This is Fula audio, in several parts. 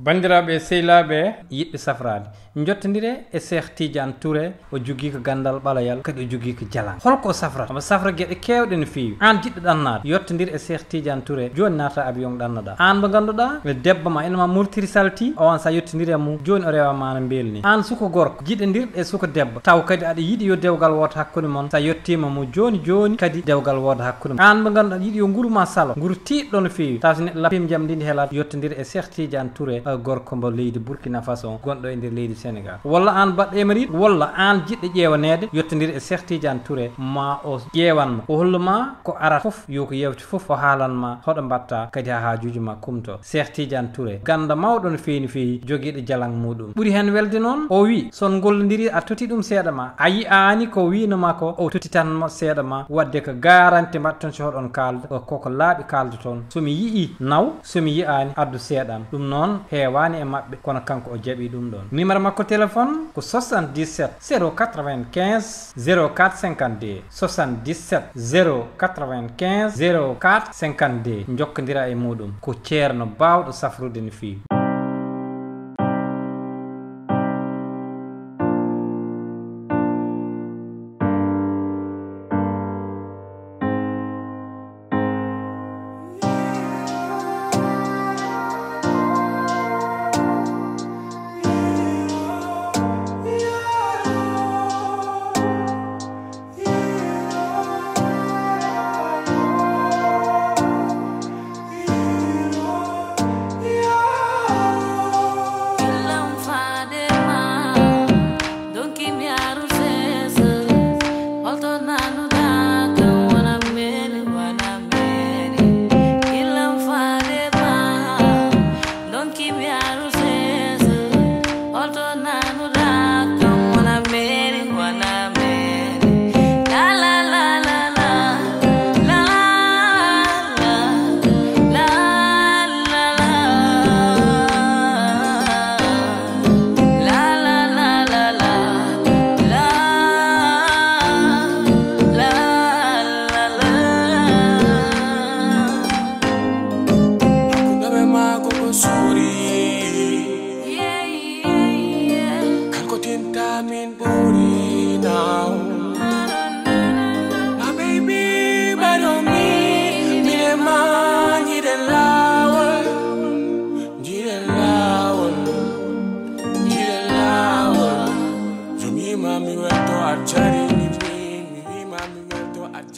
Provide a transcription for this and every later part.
bandiraɓe sehilaɓe yiɗɓe safrade jottodire e Cheikh Tidiane Touré o jogui ko gandal ɓalayal kadi o jogui ko jalan holko safrata omo safra gueɗe kewɗe no fewi an jiɗɗo ɗannade yottodir e Cheikh Tidiane Touré joni naata avion ɗannoɗa an mo ganduɗa e debbo ma enema murtiri salti on sa yettodiri e mum joni o rewama no belni an suko gorko jiɗodirɗe e suko debbo taw kadi aɗa yiiɗi yo dewgal woto hakkude moon sa yettima mo joni joni kadi dewgal woda hakkude mon an mo ganduɗa yiiɗi yo guuruma salo guuru tiɗɗo no fewi taw so neɗɗo lappima jaam ndi heelata yottodir e Cheikh Tidiane Touré gorko mbo leydi Burkina Faso gonɗo e nder leydi Sénégal walla an baɗɗo emiride walla an jiɗɗo ƴewanede yottodir e Cheikh Tidiane Touré ma o ƴewanma o holluma ko arata foof yo ko yewti foof o haalanma hoɗo mbatta kadi ha hajuji ma kumto Cheikh Tidiane Touré ganda mawɗo no fewi no fewi joguiɗo jalang muɗum ɓuuri hen welde noon o wi son gollodiri a toti ɗum seeɗa ma a yiyani ko winoma ko o totitanmo seeɗa ma wadde ko garanti mbatton so hoɗon kalda koko laaɓi kalda toon somi yii naw somi yiyani addu seeɗam ɗum noon heewani e mabɓe kono kanko o jaaɓi ɗum ɗon numéro makko téléphone ko 77 095 04 52 77 095 04 52 jokkodira e muɗum ko ceerno bawɗo safrude no fewi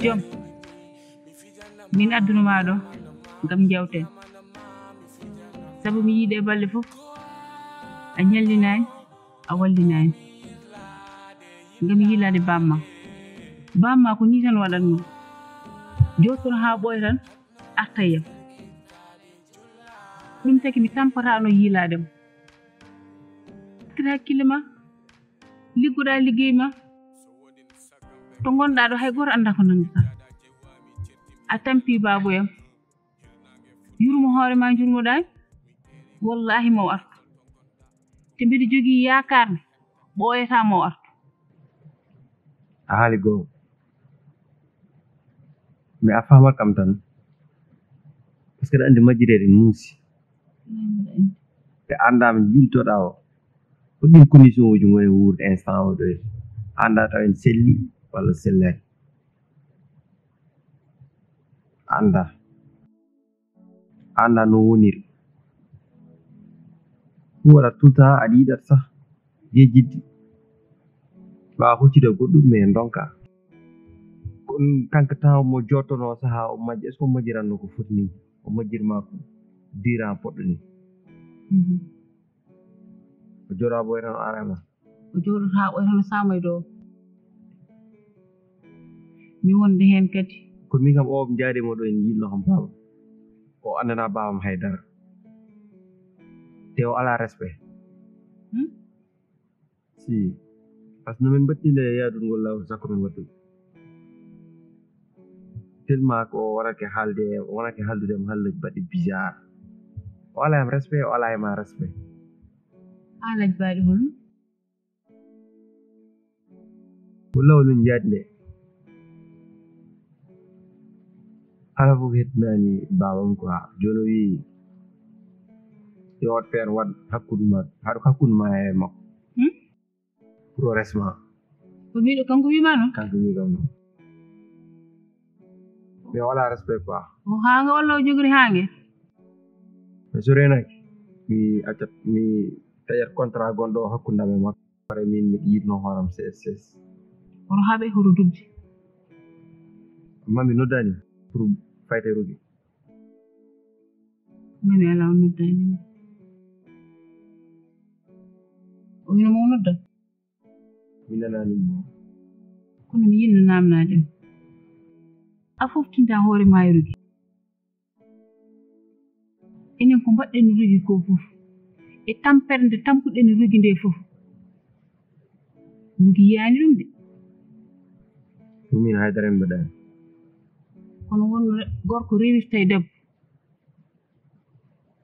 jom min addunuma ɗo ngam jawten sabu mi yiide balle fof a ñallinani a wallinani ngam yilade bamma ko ni tan waɗatno jottono ha ɓooya tan artayam ɗum taki mi tampatano yiilademo tira hakkille ma liggoɗa liggey ma to gonɗa ɗo hay goto anda ko nandata a tampi baboyam yurmo hoore ma jurmoɗani wallahi mo artu te mbiɗa jogui yakarde ɓooyata mo artu a haali goo mais a famat kam tan par ce que ɗa andi majjirede muusi ɓe andama jiltoɗa o hoɗɗin condition uji goni wuurde instant o ɗo anda taw en selli walla sellani anda no woniri ɗum waɗa tout temps aɗa yiɗat sah jejjiddi ɓawa huccide goɗɗum mais donka kon kanko temps mo jottono saaha o majji est ce que o majjiranno ko foti ni o majjirma ko diran poɗɗo ni o jooɗa ɓoy tan o arama o jooɗota ɓoy tan o samay dow mi wonde hen kadi ko min kam o jaadimo ɗo en yilno kam baba o andana babam haydara te o ala respect si par ce que nomin battinde yaadungol lawol sakko min waɗɗum tellement ko o wonake haldudema haalluji mbaɗi bizarre o ala hem respect o ala ema respect haalaji mbaɗi hono ko lawol min jaadi nde ala fof hettinani babam quoi joni o wi yo wat feere wat hakkude ma haɗo hakkude ma e makko pour resma ko wiiɗo kanko wiima noon kanko wi kam noon mais wala respect quoi o haanga walla o jogori haange mais so renaki mi accat mi taƴat contrat gonɗo hakkude am e makko pare min miɗo yiɗno hooram CSS oto haaɓe hoto dubde amma mi noddani pour fayte rugi mami ala o noddanima o wino mo noddan mi nananimo kono mi yinno namnademo a foftinta hoore ma e rugi enen ko mbaɗɗen rugi ko fof e tampere nde tampuɗen rugi nde fof rugi yiyani ɗum de min haydara en mbaɗani kono wonno gorko rewirta e debbo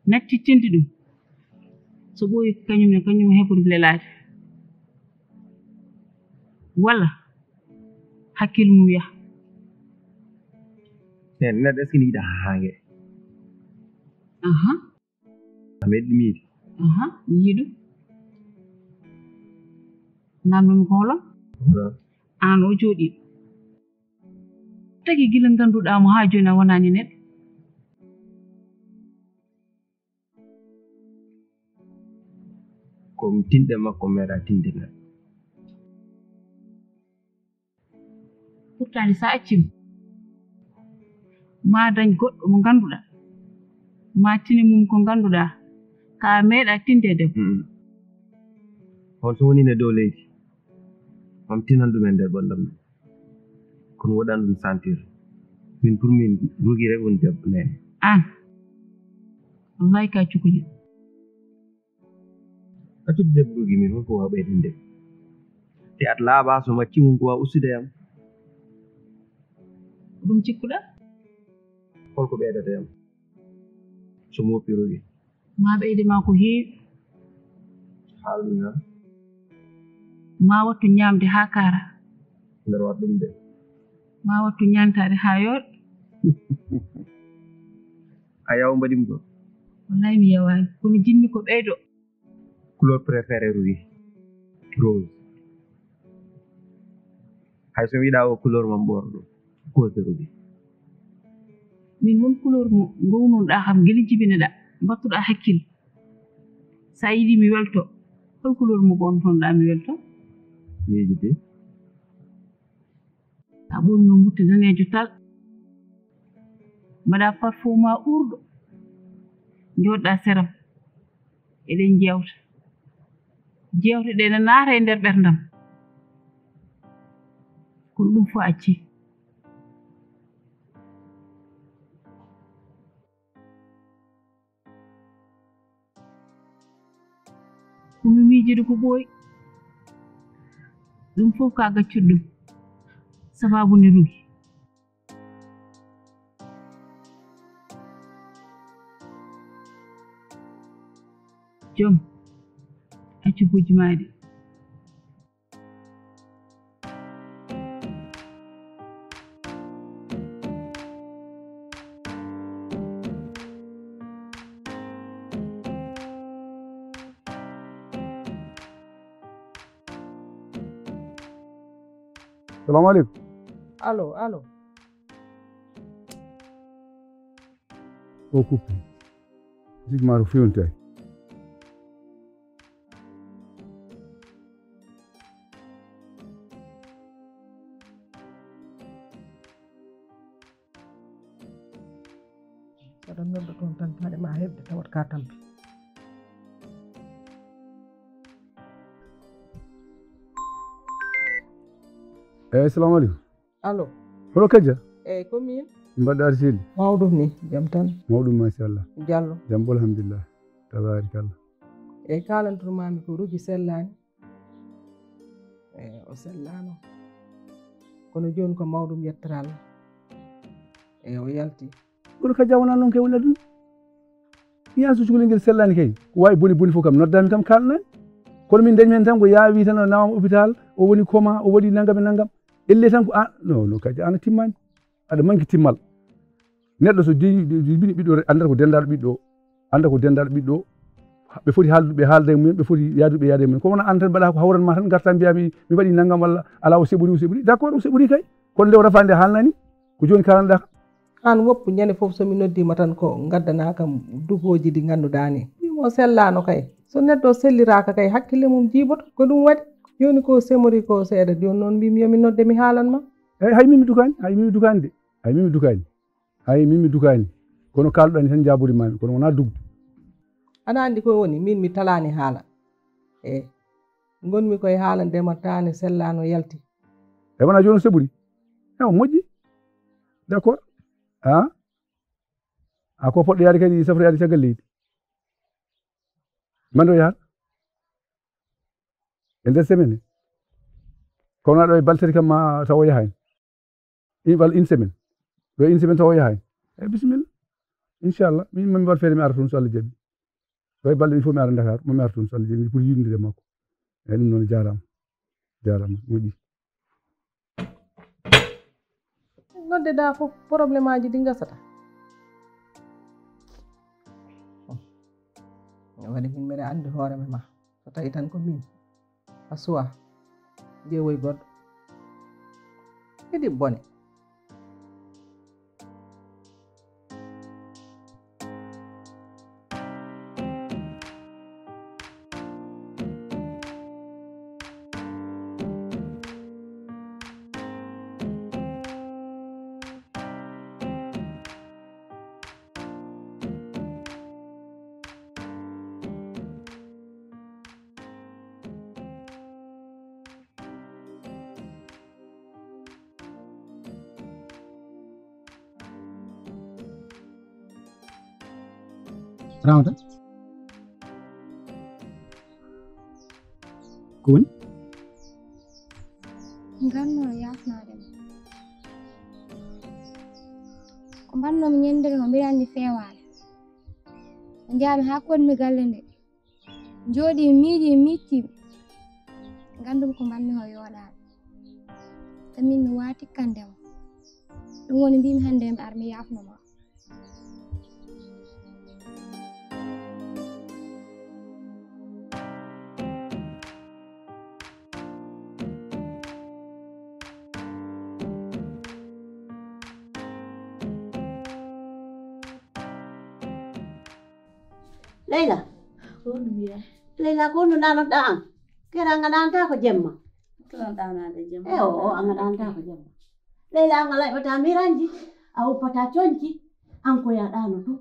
nattitinde ɗum so ɓooyi kañumne kañum heɓude lelaade walla hakkille mum yaha neɗɗo est ce que ne yiɗa haange a meɗi ɗum yiide mi yii ɗum namdomi ko holon an o jooɗiɗo tagi gila ngannduɗaamo haa jooni a wonaani neɗɗo komi tinɗe makko meeɗa tinde neɗɗo pourtant so a accima ma dañ goɗɗo mo ngannduɗaa ma tini mum ko ngannduɗaa ka meeɗa tinde debbo on so woni ne dow leydi mam tinan ɗum e nder ɓolɗam ɗum kono woɗan ɗum sentir min pour min rugi rek woni debbo nene an wallahi ka cukalel accude debbo rugi min holko wawa ɓeyden nde te at laaɓa so macci mum ko wawa ustude yam ɗum cikkuɗa holko ɓeydata yam so mi woppi rugi ma ɓeyde ma ko heewi haalɗum ma wattu ñaamde haa kaara nder wat ɗum de ma wattu ñaantaade haa yooɗa a yaw mbaɗimi ko wallahi mi yawaani kono jinmi ko ɓeydo couleur préféré rugi rose hay so mi yiɗa o couleur mam ɓorɗo cause de rugi min won couleur mo ngownoɗaa kam geli jibineɗaa mbattuɗaa hakkille so a yiɗi mi welto hol couleur mo ɓontonoɗaa mi welto miiji de a ɓorno mbutte daneejo tal mbaɗa parfum ma ɓurɗo jooɗɗaa seram eɗen jewta jewte ɗe ne naata e nder ɓerdam kono ɗum fof acci komi miijide ko ɓooyi ɗum fof ka gaccude ɗum sababunde rugi joom accu bojjumaade Salamu alaikum. Allo. O coupé. Sigmaro fiuntay. Saɗa nodda toon tan haade ma heɓde tawat ka tampi. Assalamu alaikum. Allo. Holo kajja? Eyyi ko min. Mbaɗɗa aɗa selli? Mawɗum ni jam tan. Mawɗum machallah. Diallo. Jam bol alhamdulillah. Tabarakallah. Eyyi kalantormami ko rugi sellani. O sellano. Kono joni ko mawɗum yettata Allah. Eyyi o yalti. Holo kajja wona noon kay woni aduna. Iya so cukalel ngel sellani kay ko wawi boni fof kam noddami kam kalnani. Kono min dañi men tan ko yaawi tan o nawama hôpital o woni coma o waɗi nangam e nangam elle tan ko non kadi an timmani aɗa manki timmal neɗɗo so bini ɓiɗɗo andata ko dendaɗo ɓiɗɗo anda ko dendaɗo ɓiɗɗo ɓe foti haalduɓe haalda e mumen ɓe foti yaaduɓe yaade e mumen ko wona an tan mbaɗa ko hawran ma tan garta mbiya mi waɗi naggam walla ala o seɓori d' accord o seɓori kay kono nde o rafande haalnani ko joni kalanɗa kam an woppu ñande fof somi noddima tan ko gaddana kam dugoji ɗi ganduɗa ni ɗimo sellano kay so neɗɗo selliraka kay hakkille mum jiiboto ko ɗum waɗi joni ko semori ko seeɗa joni noon mbimi yomi nodde mi haalanma eyyi hay mimi dukani de hay mimi dukani kono kalɗani tan jaaburi mami kono wona dugde aɗa andi ko woni min mi talani haala gonmi koye haala ndematani sellano yalti e wona joni o seɓori o moƴƴi d' accord a ko poɗɗo yaade kadi safra yaade caggal leydi mande o yahata e nder semaine kono aɗo e baltati kam ma taw o yahani walla une semaine ɗo une semaine taw o yahani eyyi bisimilla inchallah min mami waɗ feere mi ara toon so Allah jaaɓi ɗo e balɗe ɗi fof mi ara Dakar mami ara toon so Allah jaaɓi pour yidnude makko eyyi ɗum noon jarama moƴƴi noddeɗa fof probléme aji ɗi gasata waɗi min mbiɗa andi hooreme ma so tawi tan ko min a suwa ƴeewoy goɗɗo iɗi bone Ramata ko woni nganno yafnade ko mbannomi ñandere ko mbiɗa andi fewade jaami ha konmi galle nde jooɗi miiji miccimi ngandumi ko mbanmi ko yooɗaɓe tamin mi waati kandema ɗum woni mbimi hande mi ar mi yafnoma Leila, Leila ko no nano ɗan kera ngaɗanta ko jemma o a ngaɗanta ko jemma Leila nga laɓata miranji a uppata coñci an ko yaɗano to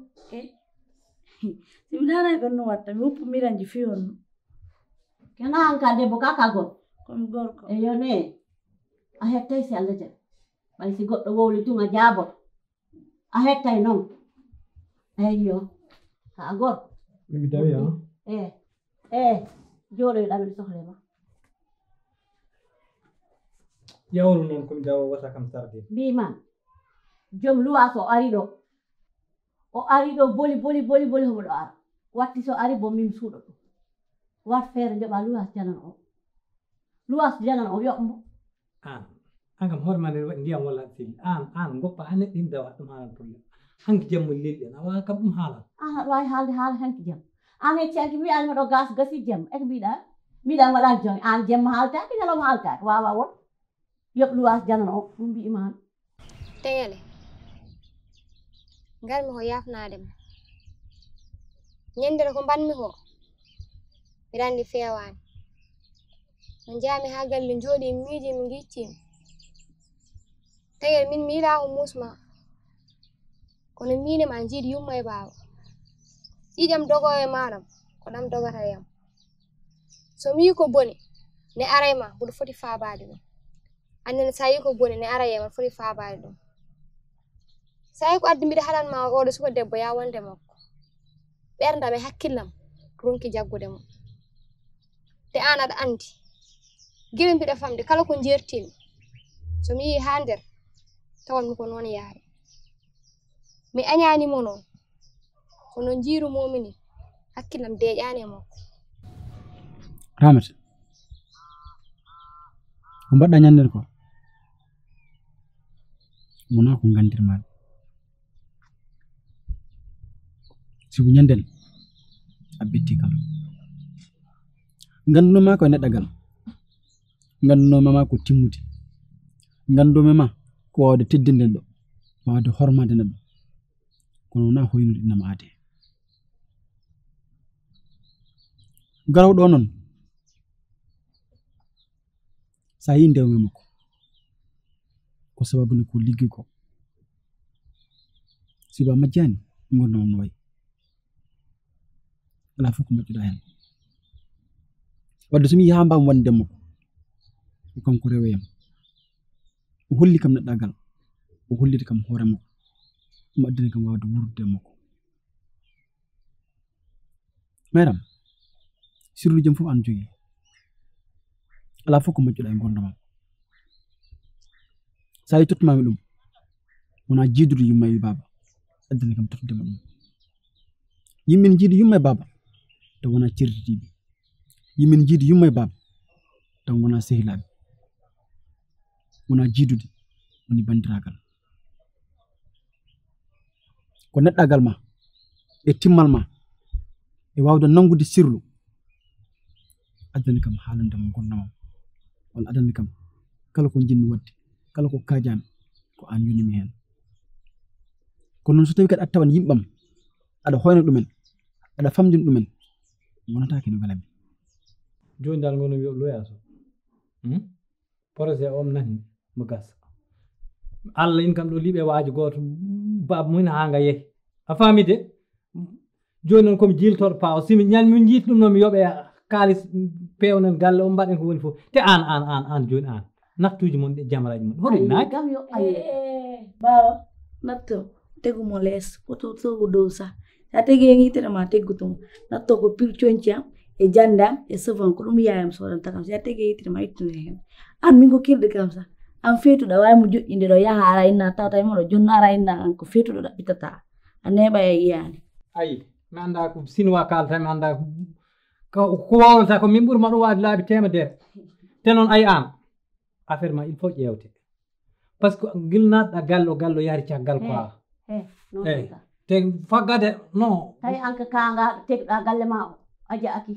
simi nana ɓen no watta mi uppu miranji fiyonno kena an ka debbo ka ka gorko komi gorko e yone a hettay si Allah jaɓi ɓay si goɗɗo wowli tun a jaaboto a hettay noon eyyo ha gorko mi dawi jooɗoyɗa miɗo sohle ma yawru noon komi dawa wata kam tarde mbiman joom luwas o ari ɗo boli homo ɗo ara watti so ari bo min suuɗo ɗum wat feere joɓa luwas janan o yoɓmo an kam hoore ma nde waɗi ndiyam walla seli an goppa ha neɗɗo yimɓe waɗa ɗum haalal probléme hanki jammo lelɗi en a wawa kam ɗum haalal an aɗa wawi haalde haala hanki jam an hecci hanki mbiɗani waɗo gasi jam eko mbiɗan waɗani joni an jemma haaltaki ñalawma haaltaki wawa won yoɓ luwas janan o ɗum mbimami Tengele ngarmi ko yafnadema ñandere ko mbanmi ko mbiɗa andi fewani no jaami ha galle jooɗi miiji mi giccimi Tengel min mi yiɗa ko musma kono minema jiiɗi yumma e baba ƴiƴam dogo e maɗam ko ɗam dogata yam so mi yi ko boni ne arayma mboɗo foti faabade ɗum annene sa yi ko boni ne ara yema foti faabade ɗum sa yi ko addi mbiɗa haɗanma oɗo suka debbo ya wonde makko ɓerdam e hakkillam ronki jaggude mo te an aɗa andi gila mbiɗa famde kala ko jertimi so mi yi ha nder tawan mi ko noon yaari mi añanimo noon kono jiiru momini hakkillam deeƴani e makko Ramata ko mbaɗɗa ñandere ko wona ko gandirmaɗe sibu ñandel betti kam ngandunoma ko neɗɗagal ngandunoma ko timmude ngandumema ko wawde teddinde ɗo wawde hormade neɗɗo kono wona hoynude innama ade garaw ɗo noon sa yi ndewme makko ko sababu ne ko liggi ko siba majjani gondomam no wayi ala fof ko moƴƴuɗa hen wadde somi yaha mbam wonde makko ko kanko reweyam o holli kam neɗɗagal o hollide kam hoore makko omo addani kam wawde wurde makko madam sirlu jam fof an jogui ala fof ko moƴƴuɗa e gondomam sa yi tottumami ɗum wona jiidude yumma e baba addani kam tottudema ɗum yimɓe jiidi yumma e baba taw wona certitiɓe yimɓe jiidi yumma e baba taw wona sehilaɓe wona jiidude woni bandiragal ko neɗɗagal ma e timmal ma e wawde nangude sirlu addani kam haalandema gondomam walla addani kam kala ko jinmi wadde kala ko kajami ko an yonimi hen kono noon so tawi kadi a tawan yimɓam aɗa hoyna ɗumen aɗa famdina ɗumen wonatake no welami joni dal ngono wiyoɓe loyaso projet om nani mo gasa Allah in kam ɗo liiɓe waaji goto baba mumen ha nga yehi a faami de joni noon komi jiltoɗo paaw simi ñan min jiiti ɗum noon mi yoɓe kaalis pewnen galle o mbaɗen ko woni fof te an joni an nattuji mon ɗe jamraji mon hoɗo naaki bawa natto tegumo lees poto togo dow sa sa tegi yitere ma teggutomo natto ko pir coñciam e jandam e sofan ko ɗum yayam sodanta kam sa tegi yitere ma ittune hen an min ko kirde kam sa an feetuɗa wawi mo joƴƴinde ɗo yaha ara inna tawta moɗo jonno ara inna an ko feetuɗo ɗaɓɓitata a neɓa e yiyani ayi mi anda ko sinwa kalata mi anda ko wawata ko min ɓuurma ɗum waade laabi temedere te noon ayi an affaire ma il faut ƴewte par ce que gilnaɗɗa gallo yaari caggal quoi eyi te faggade non tawi anka kanga teguɗa galle ma o a jaaki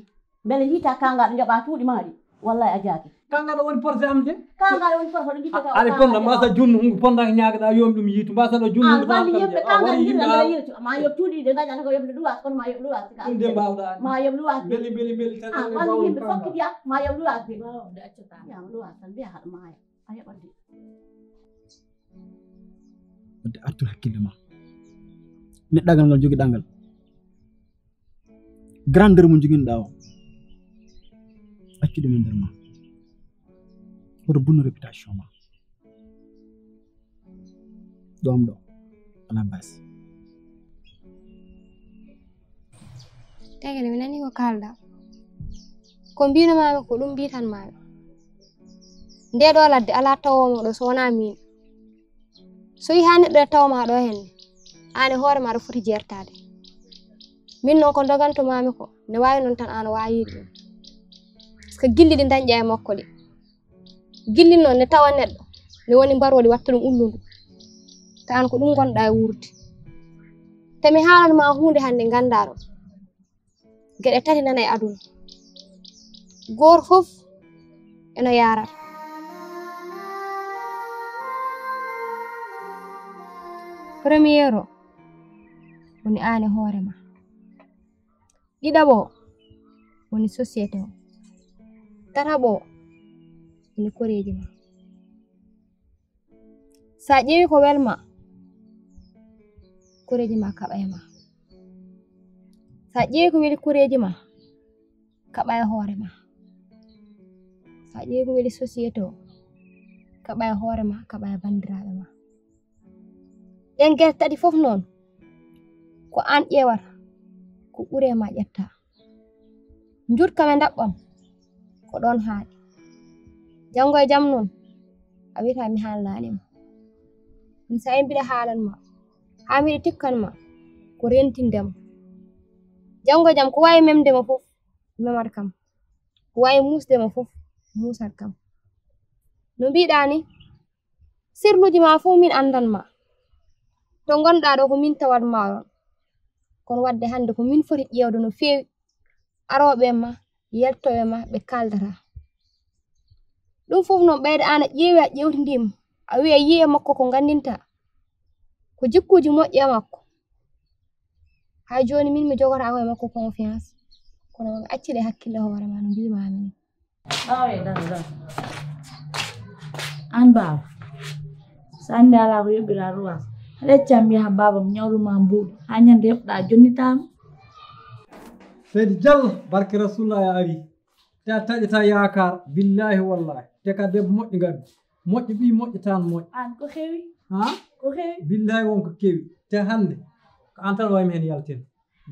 beele jiita kangaɗo joɓa cuuɗi maɗi wallahi a jaaki kangaɗo woni projet am de kangaɗo woni projet ɗo jittata aɗa ponda mbasa junnu hungo ponda ñagaɗa yomi ɗum yiitu mbasa ɗo junnu wandi yimɓe kangaɗo jirɗa yiitu ma yoɓ cuuɗiɗe gaƴata ko yoɓde luwas kono ma yoɓ luwas ɗum de mbawɗa ma yoɓ luwas beli tan wandi yimɓe fokkitiya ma yoɓ luwas de de accata yama luwas tan mbiya haɗa maaya a yoɓat de wadde artur hakkille ma neɗɗagal ngal joguiɗa ngal grandeur mo joguinoɗa o accuɗum e nder ma oto bonno réputation ma ɗom ɗo ala basi tegene mi nani ko kalɗa ko mbinomami ko ɗum mbitanmami nde ɗo ladde ala tawomo ɗo so wona min so yi ha neɗɗo tawma ɗo henne an e hoore maɗa foti jertade min noon ko dogantomami ko ne wawi noon tan an wawide ɗum par ce que gilli ɗi dañƴa e makko ɗi gilli noon ne tawa neɗɗo ne woni mbarwoɗi watta ɗum ullundu te an ko ɗum gonɗa e wurde te mi haalanma hunde hande gandaɗo geɗe tati nana e aduna goto fof eno yarata premier o woni an e hoore ma ɗiɗaɓo woni société o tataɓo woni koreji ma sa ƴeewi ko welma koreji ma kaɓa e ma sa ƴeewi ko weli koreji ma kaɓa e hoore ma sa ƴeewi ko weli société o kaɓa e hoore ma kaɓa e bandiraɓe ma ɗen gueɗe tati fof noon ko an ƴewata ko ɓuure ma ƴetta jutkam e daɓɓam ko ɗon haaɗi janngo e jam noon a wiyata mi haalanima ɗum sa yi mbiɗa haalanma ha miɗa tikkanma ko rentindema janngo e jam ko wawi memdema fof memat kam ko wawi musdema fof musat kam no mbiɗa ni sirluji ma fof min andanma to gonɗa ɗo ko min tawatma ɗon kono wadde hande ko min foti ƴewde no feewi aroɓe ma yeltoɓe ma ɓe kaldata ɗum fof noon ɓeyde an a ƴeewi a ƴewtindima a wi a yi e makko ko gandinta ko jikkuji moƴƴi e makko hay joni min mi jogotako e makko confiance kono mi accide hakkille hoore ma no mbimami ni an baba sande ala ko yoɓira ruwas haɗeccam yaha baba mi ñawluma mbuuɗu ha ñande heɓɗa jonnitama seydi diallo barke rasulullah ya ari te a taƴata yakar billahi wallahi te ka debbo moƴƴo gaddu moƴƴo ɓi moƴƴo tan moƴƴo an ko heewi ha ko heewi billahi wonko kewi te hande ko an tan waymi hen yalten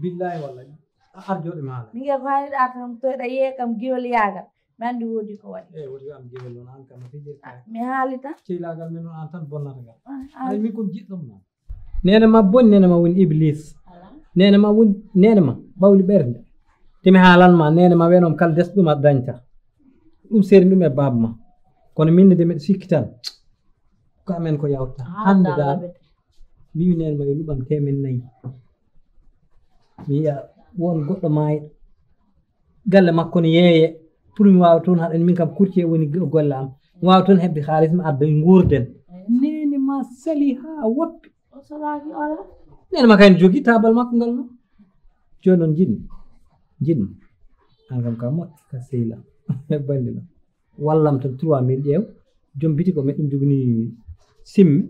billahi wallahi a arjoɗe ma haala miguel ko haniɗa tan toyɗa yiye kam giwol yagal mi andi woodi ko waɗi wodi am gewel noon an kam a fijirta mi haali tan cehlagal men noon an tan bonnata gal ay min ko jiɗɗom noon nene ma boni nene ma woni iblis nene ma woni nene ma bawli ɓerde temi haalanma nene ma wenom kala desɗum a dañta ɗum serni ɗum e baba ma kono minne de mbiɗa sikki tan ko amen ko yawta hande dal mimi nene ma yo luɓam 4,000 mi yiya won goɗɗo maayiɗo galle makko ne yeeye pour mi wawa toon haɗani min kam courtier woni golle am mi wawa toon heɓde haalis mi adda guurden nene ma sali ha woppi o salaki ala nene ma kayne jogui tabal makko ngal noon joni noon jinmi an kam ka moƴƴi ka sehila bandi ɗo wallam tan 3,000 ƴeew joom biti ko meɗɗum jogani simmi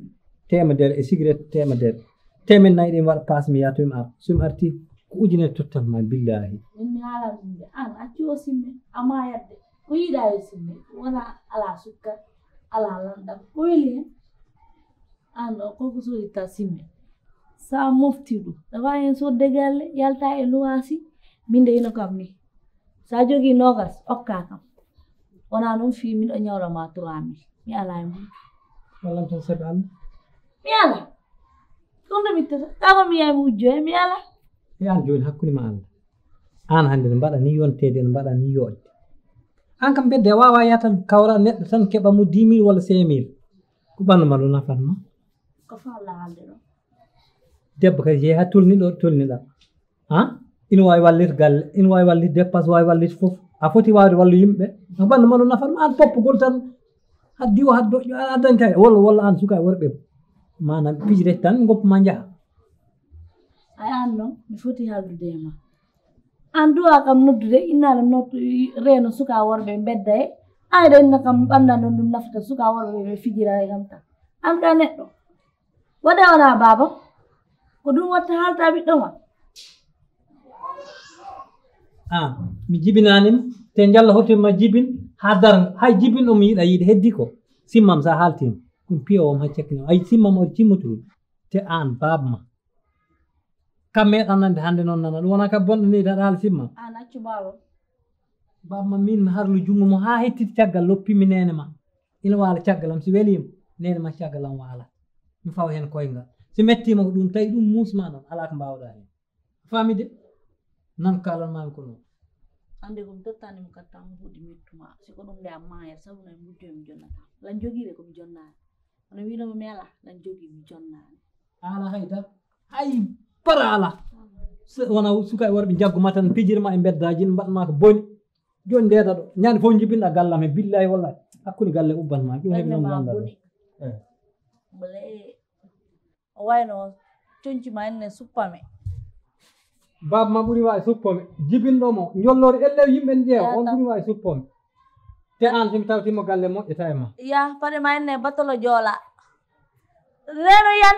temedere e cigarette temedere 4,000 ɗe mi waɗa passe mi yaha to mi ar somi arti ko ujunere tottan ma billahi min mi haala ɗum de an acci o simme ama yadde ko yiɗa e simme wona ala sukkar ala lanɗam ko weli hen an o koko soditta simme sa mofti ɗum ɗawa hen sodde galle yalta e luwasi min de ino kam ni sa jogui nogas okka kam wona noon fi miɗo ñawlama 3,000 mi ala e mum wallam tan sabi allah mi ala ɗum ɗo mittata kama mi yahi mi wujjo he mi ala e an joni hakkude ma allah an hande ne mbaɗa ni yontede ne mbaɗa ni yoɗde an kam bedde a wawa yatan kawra neɗɗo tan keɓa mo 10,000 walla 5,000 ko ɓandu ma ɗo nafatma ko falla haalde ɗo debbo kadi jeeyi ha tolniɗo tolniɗa ha ina wawi wallide galle ina wawi wallide dépasse wawi wallide foof a foti wawde wallu yimɓeɓe ko ɓandu ma ɗo nafatma an toppugol tan haddi o haddo a dañta walla an suka e worɓe manam pijirete tan goppuma jaaha ay an noon mi foti haaldude e ma an duwa kam noddude innano noddu reeno suka worɓe bedda e ayɗo inna kam ɓandan ɗon ɗum nafata suka worɓe ɓe fijira e kam tan an ka neɗɗo waɗe wona baba ko ɗum watta haalta ɓiɗɗo ma an mi jibinanima te jalla hotima jibin ha darga hay jibin omo yiiɗa yiide heddi ko simmam sa haaltima ɗum piyowom ha cekkinoma ay simmam o timmotoɗum te an babma kam meeɗan nande hande noon nana ɗum wona ka bonɗo ni tan haala simmam an accu baba babma min mi harlu jungo mo ha hettiti caggal loppimi nene ma ina waala caggalam si welima nene ma caggalam waala mi fawa hen koyngal si mettima ko ɗum tawi ɗum musma noon ala ko mbawɗa hen famide nan kalanmami ko noon ande komi tottanimo kattam huuɗi mettuma siko ɗum nde a maayat sabu no mi wujjo mi jonnata lan joguiɓe komi jonnani ono winomo mi ala lan jogui mi jonnani ala haydar hay para ala wona suka e worɓe jagguma tan pijirma e beddaji ne mbaɗma ko boni joni ndeda ɗo ñande fof jibinɗa gallam he billahi wallahi hakkude galle ubbanma ɗum heeɓi noon ganda bole o wayno coñcima enne suppame baba ma ɓuuri wawi suppome jibinɗomo jollore ellew yimɓe ne ƴeewa on ɓuuri wawi suppome te an somi tawtimo galle moƴƴata e ma ya paɗe ma enne batolo joola reno yan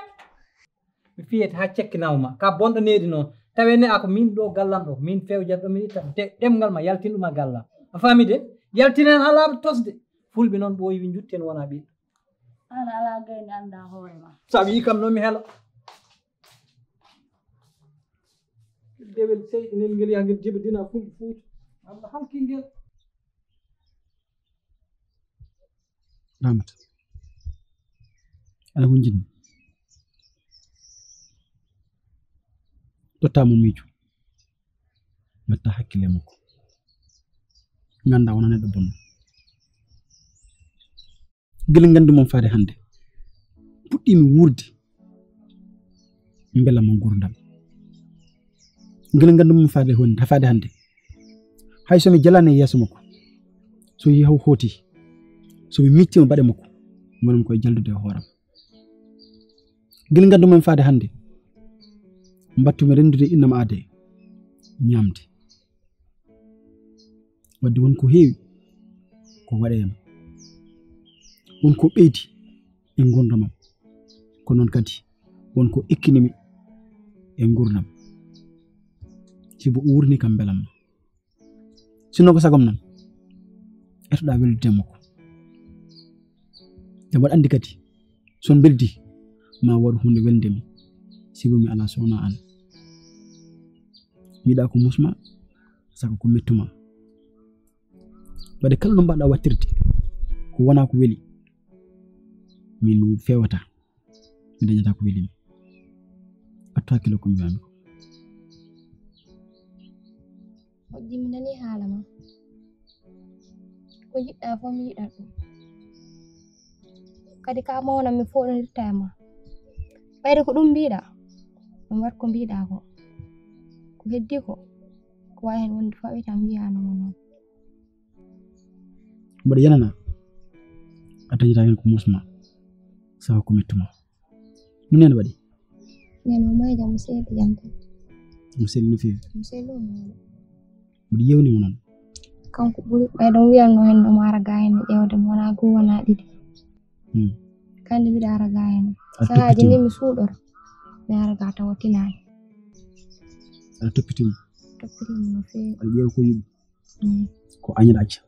mi fiyete ha cekkinawma ka bonɗo needi noon tawene ako min ɗo gallam ɗo min fewjat ɗo min itta ɗemgal ma yaltin ɗuma gallam a faami de yaltinen ha laaɓa tosde fulɓe noon ɓooyi wi jutten wona ɓiɗɗo an ala gayni anda hoore ma sa wi kam noon mi heela dewel seyɗinel ngel yaha ngel jibadina fulɓe fuuta allah halki ngel ramata ala ko jinmi tottamo miijo metta hakkille makko ganda wona neɗɗo bonno gila gandi mon faade hande puɗɗimi wurde beelama gurdam gila gandi mon faade hande hay so mi jalani yeso makko so yi haw hoti so mi mitti on bade makko ngonam koy jaldude horam gil ngaddu men faade hande mbattu mi rendude innama ade ñamde wadde won ko heewi ko waɗeyam won ko ɓeydi e gondamam ko noon kadi won ko ikkinimi e gurdam sibo uurni kam belam sinno ko sagom nan etoɗa weldude makko te mbaɗa andi kadi son beldi ma waɗu hunde weldemi sibo mi ala sowna an miɗa ko musma saka ko mettuma wadde kala no mbaɗa wattirde ko wona ko weli min fewata mi dañata ko welimi attu hakkilo ko mi wami ko moƴƴi mi nani haala ma ko jiɗɗa fof mi yiɗat ɗum kadi ka mawna mi foɗodirta e ma ɓayde ko ɗum mbiɗa ɗum wat ko mbiɗa ko ko heddi ko wawi hen wonde fawi tan wiyanoma noon mbaɗa yanana a dañata hen ko musma sawa ko mettuma ɗum nene waɗi nen o may jam seeɗi jam tan ɗum selli no fewi ɗum seeɗi o mawɗo mbiɗa yewnimo noon kanko ɓuri ɓayɗon wiyanno hen ɗo ara ga hen ƴewde mo wona goo wona ɗiɗi kandi mbiɗa ara ga hen sahaji ni mi suuɗora mi ara ga tawa tinani aɗa toppitimo no fewi aɗa ƴeewa ko yiɗi ko añaɗa acca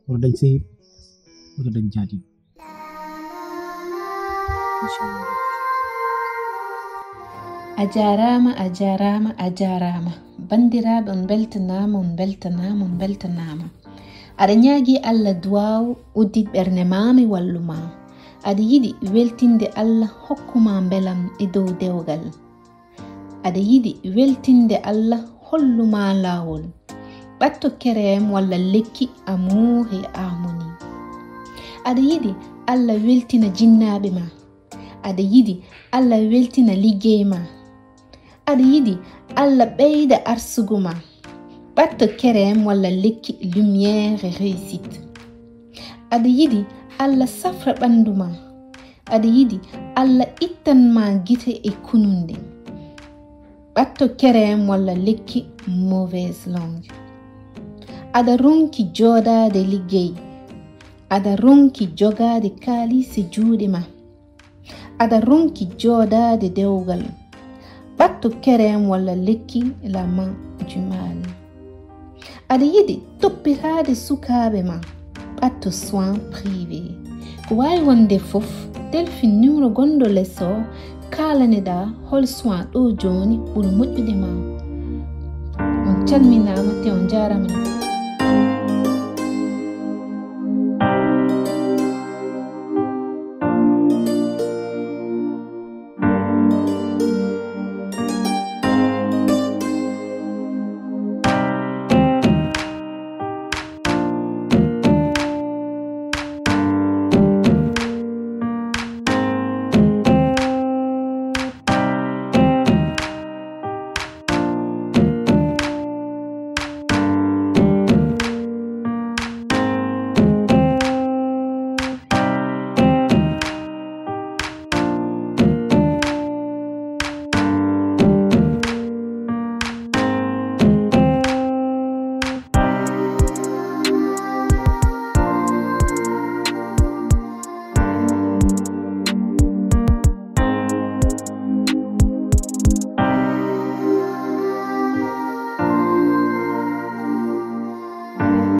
oto dañ sehil oto dañ jaadiɗo a jarama bandiraɓe on beltanama aɗa ñaagui Allah duwaw uddit ɓernde mami walluma aɗa yiɗi weltinde Allah hokkuma belam e dow dewgal aɗa yiɗi weltinde Allah holluma lawol ɓatto kerem walla lekki amour et harmonie aɗa yiɗi Allah weltina jinnaɓe ma aɗa yiɗi Allah weltina liggey ma aɗa yiɗi Allah ɓeyda arsugo ma ɓatto kerem walla lekki lumière et réussite aɗa yiɗi Allah safra ɓandu ma aɗa yiɗi Allah ittanma gite e kununde ɓatto kerem walla lekki mauvaise langue aɗa ronki jodade liggey aɗa ronki jogade kalise juuɗe ma aɗa ronki jodade dewgal ɓatto kerem walla lekki la main du mal aɗa yiɗi toppitade sukaɓe ma ɓatto soin privé ko wawi wonde foof téléphone numéro gonɗo less o kalaneɗa hol soin ɗo joni ɓuuri moƴƴude ma on calminama te on jarama.